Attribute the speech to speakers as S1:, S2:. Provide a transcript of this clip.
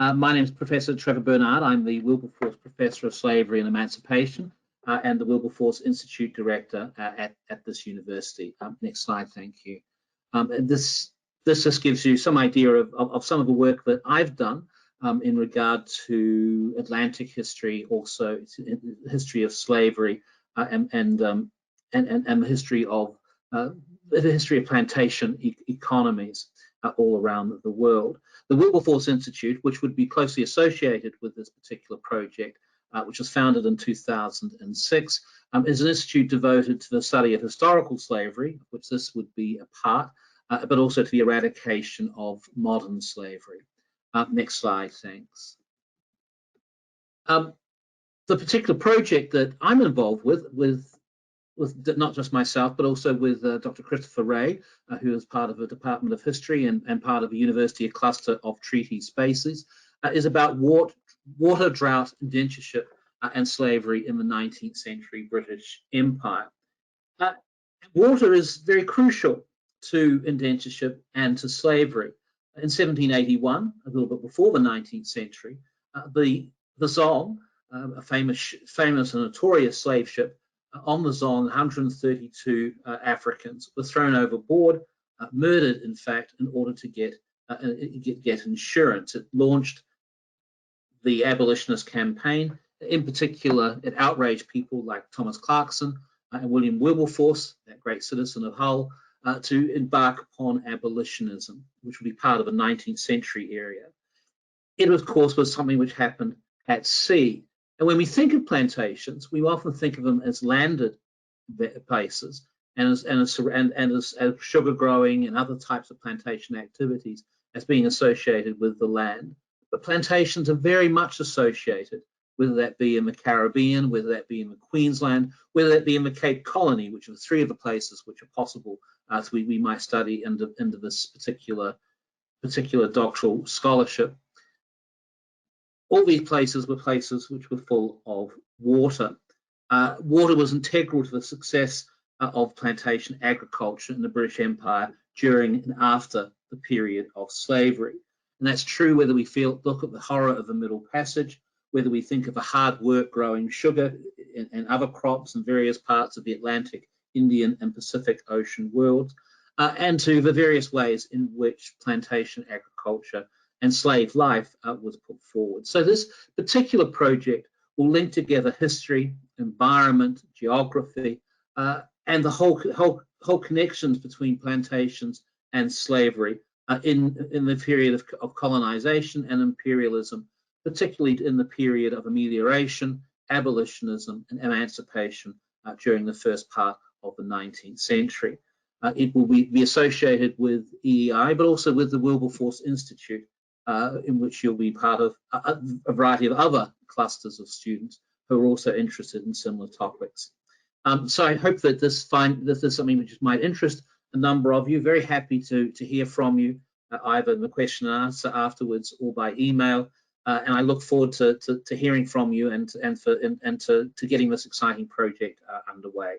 S1: My name is Professor Trevor Burnard. I'm the Wilberforce Professor of Slavery and Emancipation and the Wilberforce Institute Director at this university. Next slide, thank you. This just gives you some idea of some of the work that I've done in regard to Atlantic history, also history of slavery and the history of plantation economies all around the world. The Wilberforce Institute, which would be closely associated with this particular project, which was founded in 2006, is an institute devoted to the study of historical slavery, of which this would be a part, but also to the eradication of modern slavery. Next slide, thanks. The particular project that I'm involved with not just myself, but also with Dr. Christopher Ray, who is part of the Department of History and part of a university cluster of treaty spaces, is about water, drought, indentureship, and slavery in the 19th century British Empire. Water is very crucial to indentureship and to slavery. In 1781, a little bit before the 19th century, the Zong, a famous and notorious slave ship, on the Zong, 132 Africans were thrown overboard, murdered, in fact, in order to get insurance. It launched the abolitionist campaign. In particular, it outraged people like Thomas Clarkson and William Wilberforce, that great citizen of Hull, to embark upon abolitionism, which would be part of a 19th century area. It, of course, was something which happened at sea. And when we think of plantations, we often think of them as landed places and as sugar growing and other types of plantation activities as being associated with the land. But plantations are very much associated, whether that be in the Caribbean, whether that be in the Queensland, whether that be in the Cape Colony, which are three of the places which are possible we might study into this particular doctoral scholarship. All these places were places which were full of water. Water was integral to the success of plantation agriculture in the British Empire during and after the period of slavery. And that's true whether we look at the horror of the Middle Passage, whether we think of the hard work growing sugar and other crops in various parts of the Atlantic, Indian and Pacific Ocean worlds, and to the various ways in which plantation agriculture and slave life was put forward. So this particular project will link together history, environment, geography, and the whole connections between plantations and slavery in the period of colonization and imperialism, particularly in the period of amelioration, abolitionism, and emancipation during the first part of the 19th century. It will be associated with EEI, but also with the Wilberforce Institute, in which you'll be part of a variety of other clusters of students who are also interested in similar topics. So I hope that this is something which might interest a number of you. Very happy to hear from you, either in the question and answer afterwards or by email. And I look forward to hearing from you and to getting this exciting project underway.